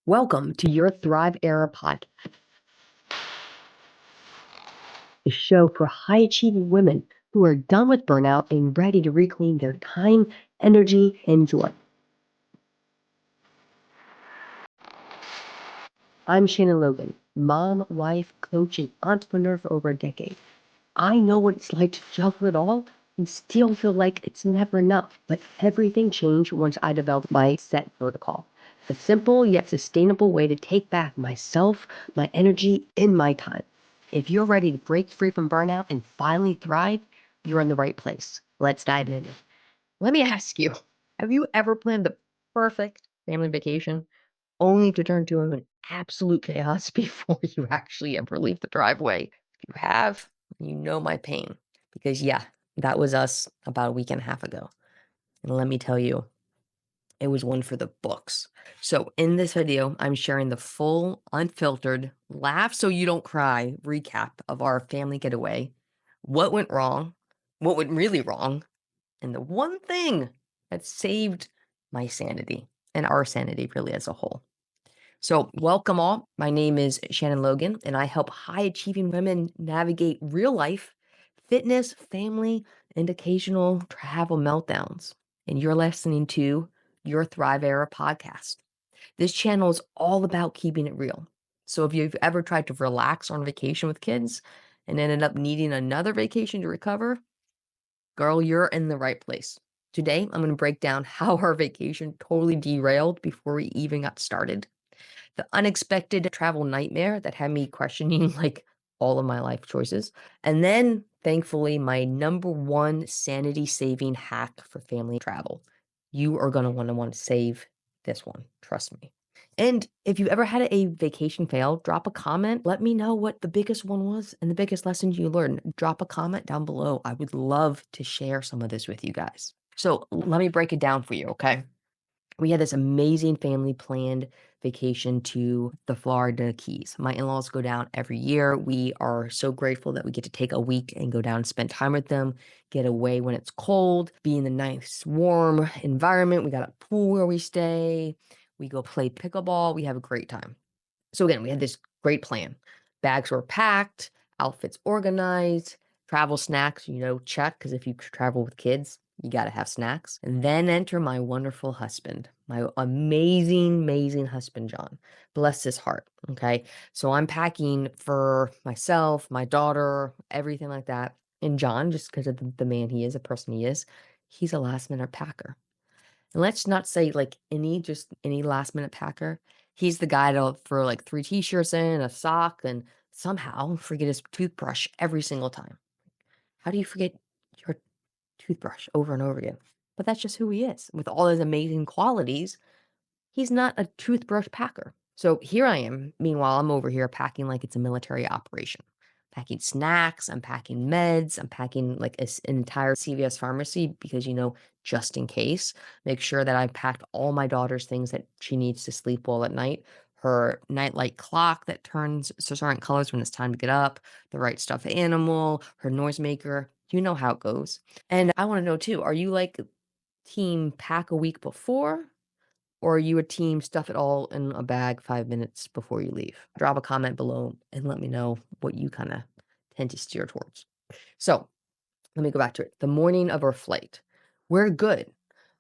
Welcome to your Thrive Era podcast, the show for high achieving women who are done with burnout and ready to reclaim their time, energy, and joy. I'm Shannon Logan, mom, wife, coach, and entrepreneur for over a decade. I know what it's like to juggle it all and still feel like it's never enough. But everything changed once I developed my set protocol. The simple yet sustainable way to take back myself, my energy, and my time. If you're ready to break free from burnout and finally thrive, you're in the right place. Let's dive in. Let me ask you, have you ever planned the perfect family vacation only to turn to an absolute chaos before you actually ever leave the driveway? If you have, you know my pain. Because yeah, that was us about a week and a half ago. And let me tell you, it was one for the books. So in this video, I'm sharing the full, unfiltered, laugh so you don't cry recap of our family getaway, what went wrong, what went really wrong, and the one thing that saved my sanity and our sanity really as a whole. So, welcome all. My name is Shannon Logan, and I help high achieving women navigate real life, fitness, family, and occasional travel meltdowns. And you're listening to your Thrive Era podcast. This channel is all about keeping it real. So, if you've ever tried to relax on vacation with kids and ended up needing another vacation to recover, girl, you're in the right place. Today, I'm going to break down how our vacation totally derailed before we even got started. The unexpected travel nightmare that had me questioning like all of my life choices. And then, thankfully, my number one sanity saving hack for family travel. You are going to want to save this one. Trust me. And if you ever had a vacation fail, drop a comment. Let me know what the biggest one was and the biggest lessons you learned. Drop a comment down below. I would love to share some of this with you guys. So let me break it down for you, okay? We had this amazing family planned vacation to the Florida Keys. My in-laws go down every year. We are so grateful that we get to take a week and go down and spend time with them, get away when it's cold, be in the nice warm environment. We got a pool where we stay. We go play pickleball. We have a great time. So again, we had this great plan. Bags were packed, outfits organized, travel snacks, check, because if you travel with kids, you got to have snacks. And then enter my wonderful husband, my amazing, amazing husband, John. Bless his heart. Okay. So I'm packing for myself, my daughter, everything like that. And John, just because of the man he is, the person he is, he's a last minute packer. And let's not say like just any last minute packer. He's the guy to throw like 3 t-shirts in, a sock, and somehow forget his toothbrush every single time. How do you forget your toothbrush over and over again? But that's just who he is. With all his amazing qualities, he's not a toothbrush packer. So here I am. Meanwhile, I'm over here packing like it's a military operation. Packing snacks, I'm packing meds, I'm packing like an entire CVS pharmacy because, just in case. Make sure that I've packed all my daughter's things that she needs to sleep well at night. Her nightlight clock that turns certain colors when it's time to get up, the right stuffed animal, her noisemaker. You know how it goes. And I want to know too, are you like team pack a week before? Or are you a team stuff it all in a bag 5 minutes before you leave? Drop a comment below and let me know what you kind of tend to steer towards. So let me go back to it. The morning of our flight, we're good.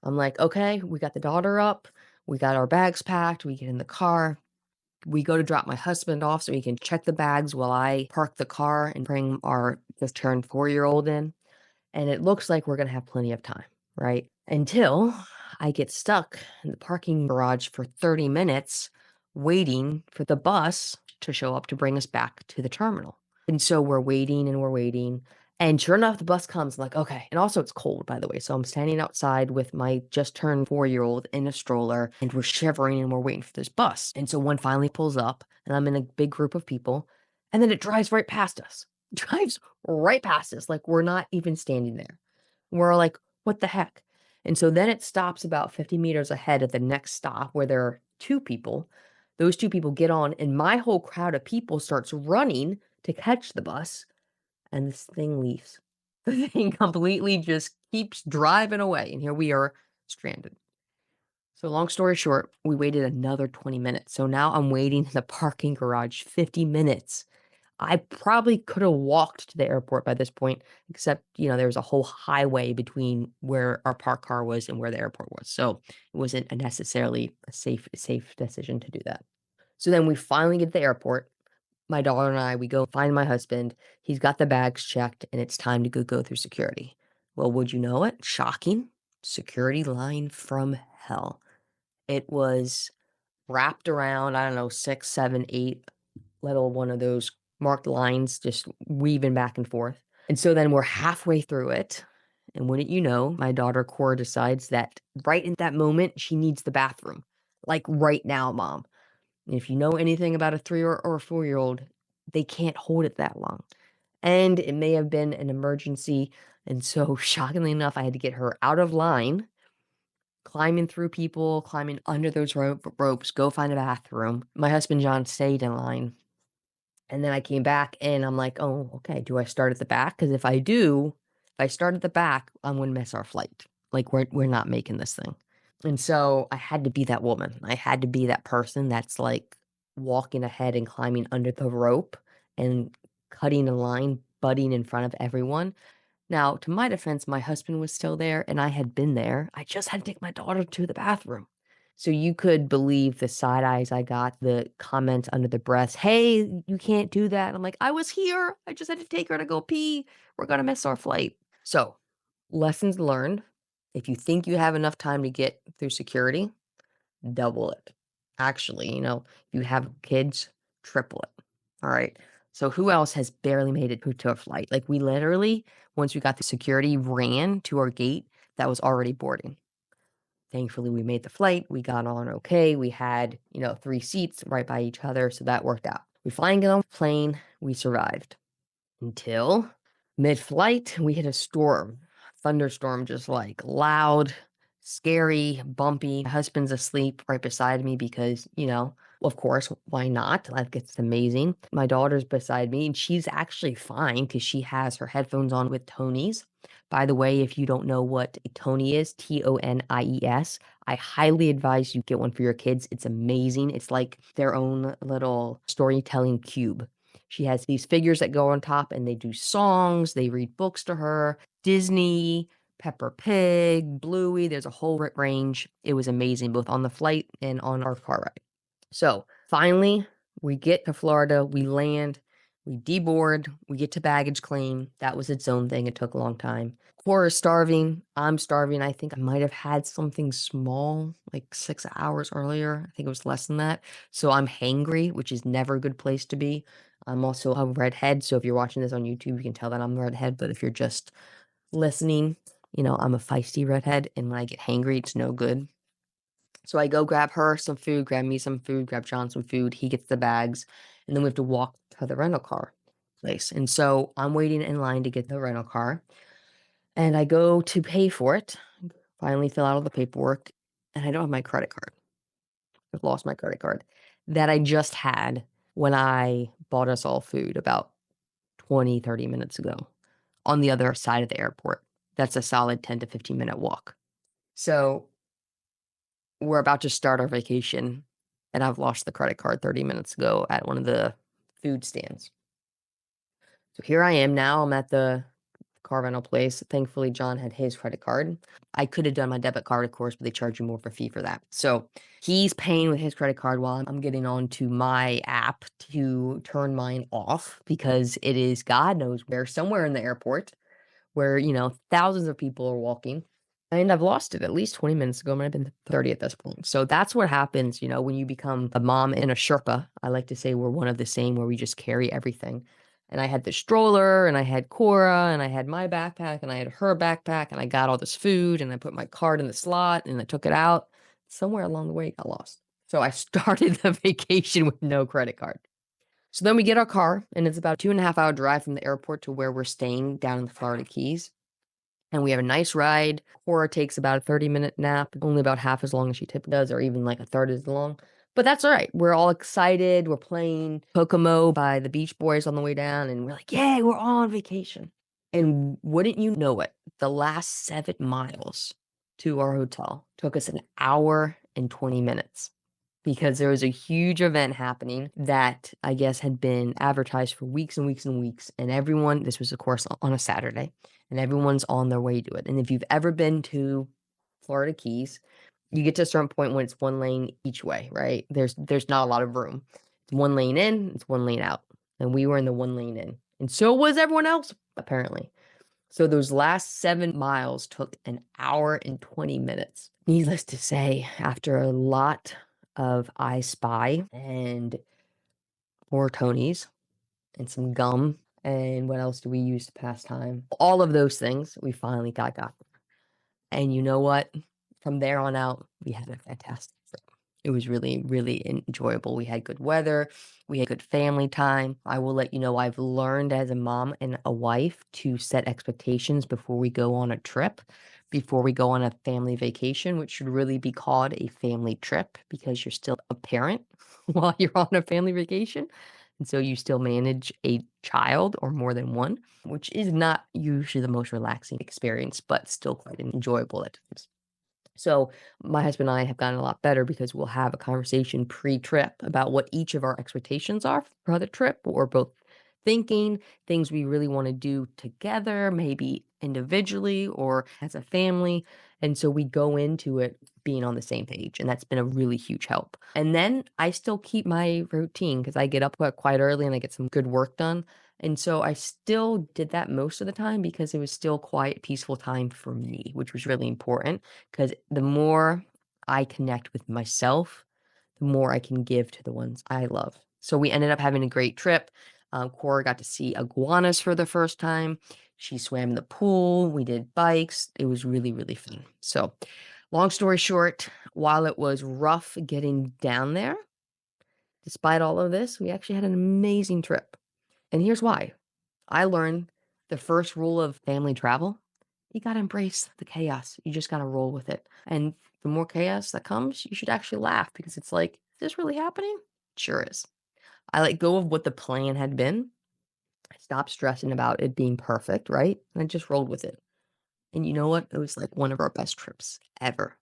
I'm like, okay, we got the daughter up. We got our bags packed. We get in the car. We go to drop my husband off so he can check the bags while I park the car and bring our just turned 4-year-old in. And it looks like we're going to have plenty of time, right? Until I get stuck in the parking garage for 30 minutes waiting for the bus to show up to bring us back to the terminal. And so we're waiting and we're waiting. And sure enough, the bus comes. I'm like, okay. And also, it's cold, by the way. So I'm standing outside with my just turned 4-year-old in a stroller, and we're shivering and we're waiting for this bus. And so one finally pulls up, and I'm in a big group of people, and then it drives right past us. Drives right past us, like we're not even standing there. We're like, what the heck? And so then it stops about 50 meters ahead at the next stop where there are 2 people. Those 2 people get on, and my whole crowd of people starts running to catch the bus, and this thing leaves. The thing completely just keeps driving away, and here we are stranded. So long story short, we waited another 20 minutes. So now I'm waiting in the parking garage 50 minutes. I probably could have walked to the airport by this point, except, there was a whole highway between where our parked car was and where the airport was. So it wasn't necessarily a safe decision to do that. So then we finally get to the airport. My daughter and I, we go find my husband. He's got the bags checked, and it's time to go through security. Well, would you know it? Shocking. Security line from hell. It was wrapped around, I don't know, 6, 7, 8 little one of those marked lines just weaving back and forth. And so then we're halfway through it. And wouldn't you know, my daughter Cora decides that right in that moment, she needs the bathroom. Like right now, mom. And if you know anything about a 3 or 4-year-old, they can't hold it that long. And it may have been an emergency. And so, shockingly enough, I had to get her out of line, climbing through people, climbing under those ropes, go find a bathroom. My husband John stayed in line. And then I came back and I'm like, oh, okay, do I start at the back? Because if I do, if I start at the back, I'm gonna miss our flight. Like we're not making this thing. And so I had to be that woman. I had to be that person that's like walking ahead and climbing under the rope and cutting a line, butting in front of everyone. Now, to my defense, my husband was still there and I had been there. I just had to take my daughter to the bathroom. So you could believe the side eyes I got, the comments under the breath, "Hey, you can't do that." I'm like, "I was here. I just had to take her to go pee. We're gonna miss our flight." So, lessons learned. If you think you have enough time to get through security, double it. Actually, if you have kids, triple it. All right. So who else has barely made it to a flight? Like we literally, once we got the security, ran to our gate that was already boarding. Thankfully, we made the flight. We got on okay. We had, 3 seats right by each other. So that worked out. We finally get on the plane. We survived until mid-flight, we hit a storm. Thunderstorm, just like loud, scary, bumpy. My husband's asleep right beside me because, of course, why not? Like, it's amazing. My daughter's beside me, and she's actually fine because she has her headphones on with Tony's. By the way, if you don't know what a Tony is, Tonies, I highly advise you get one for your kids. It's amazing. It's like their own little storytelling cube. She has these figures that go on top and they do songs, they read books to her, Disney, Pepper Pig, Bluey, there's a whole range. It was amazing both on the flight and on our car ride. So, finally, we get to Florida, we land, we deboard, we get to baggage claim. That was its own thing, it took a long time. Cora's starving, I'm starving. I think I might have had something small, like 6 hours earlier. I think it was less than that. So I'm hangry, which is never a good place to be. I'm also a redhead, so if you're watching this on YouTube, you can tell that I'm a redhead, but if you're just listening, I'm a feisty redhead, and when I get hangry, it's no good. So I go grab her some food, grab me some food, grab John some food, he gets the bags, and then we have to walk to the rental car place. And so I'm waiting in line to get the rental car, and I go to pay for it, finally fill out all the paperwork, and I don't have my credit card. I've lost my credit card that I just had when I bought us all food about 20, 30 minutes ago on the other side of the airport. That's a solid 10 to 15-minute walk. So we're about to start our vacation, and I've lost the credit card 30 minutes ago at one of the food stands. So here I am now. I'm at the car rental place. Thankfully, John had his credit card. I could have done my debit card, of course, but they charge you more of a fee for that. So he's paying with his credit card while I'm getting on to my app to turn mine off because it is God knows where, somewhere in the airport where, thousands of people are walking. And I've lost it at least 20 minutes ago. It might have been 30 at this point. So that's what happens, when you become a mom and a Sherpa. I like to say we're one of the same where we just carry everything. And I had the stroller and I had Cora and I had my backpack and I had her backpack and I got all this food and I put my card in the slot and I took it out. Somewhere along the way, it got lost. So I started the vacation with no credit card. So then we get our car and it's about a 2.5 hour drive from the airport to where we're staying down in the Florida Keys. And we have a nice ride. Cora takes about a 30-minute nap, only about half as long as she typically does, or even like a third as long. But that's all right. We're all excited. We're playing Kokomo by the Beach Boys on the way down, and we're like, yay, we're all on vacation. And wouldn't you know it, the last 7 miles to our hotel took us an hour and 20 minutes because there was a huge event happening that I guess had been advertised for weeks and weeks and weeks. And everyone, this was, of course, on a Saturday, and everyone's on their way to it. And if you've ever been to Florida Keys, you get to a certain point when it's one lane each way, right? There's not a lot of room. It's one lane in, it's one lane out. And we were in the one lane in. And so was everyone else, apparently. So those last 7 miles took an hour and 20 minutes. Needless to say, after a lot of I Spy and 4 Tonys and some gum, and what else do we use to pass time? All of those things, we finally got. And you know what? From there on out, we had a fantastic trip. It was really, really enjoyable. We had good weather. We had good family time. I will let you know I've learned as a mom and a wife to set expectations before we go on a trip, before we go on a family vacation, which should really be called a family trip because you're still a parent while you're on a family vacation. And so you still manage a child or more than one, which is not usually the most relaxing experience, but still quite enjoyable at times. So my husband and I have gotten a lot better because we'll have a conversation pre-trip about what each of our expectations are for the trip, what we're both thinking, things we really want to do together, maybe individually or as a family. And so we go into it being on the same page, and that's been a really huge help. And then I still keep my routine because I get up quite early and I get some good work done. And so I still did that most of the time because it was still quiet, peaceful time for me, which was really important because the more I connect with myself, the more I can give to the ones I love. So we ended up having a great trip. Cora got to see iguanas for the first time. She swam in the pool. We did bikes. It was really, really fun. So, long story short, while it was rough getting down there, despite all of this, we actually had an amazing trip. And here's why. I learned the first rule of family travel, you gotta embrace the chaos. You just gotta roll with it. And the more chaos that comes, you should actually laugh because it's like, is this really happening? Sure is. I let go of what the plan had been. I stopped stressing about it being perfect, right? And I just rolled with it. And you know what? It was like one of our best trips ever.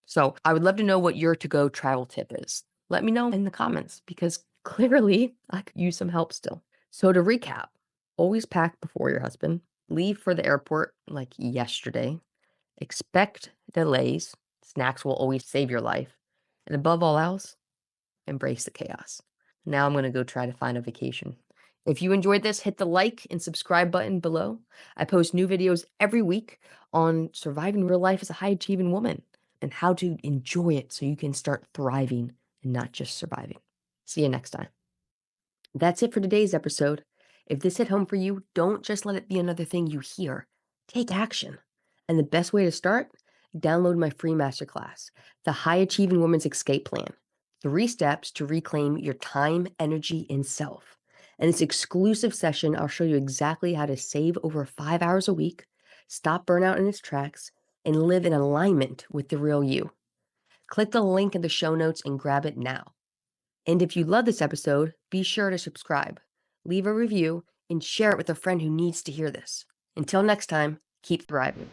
So I would love to know what your to go travel tip is. Let me know in the comments because clearly I could use some help still. So to recap, always pack before your husband, leave for the airport like yesterday, expect delays, snacks will always save your life, and above all else, embrace the chaos. Now I'm going to go try to find a vacation. If you enjoyed this, hit the like and subscribe button below. I post new videos every week on surviving real life as a high achieving woman and how to enjoy it so you can start thriving and not just surviving. See you next time. That's it for today's episode. If this hit home for you, don't just let it be another thing you hear. Take action. And the best way to start? Download my free masterclass, The High Achieving Woman's Escape Plan. 3 steps to reclaim your time, energy, and self. In this exclusive session, I'll show you exactly how to save over 5 hours a week, stop burnout in its tracks, and live in alignment with the real you. Click the link in the show notes and grab it now. And if you love this episode, be sure to subscribe, leave a review, and share it with a friend who needs to hear this. Until next time, keep thriving.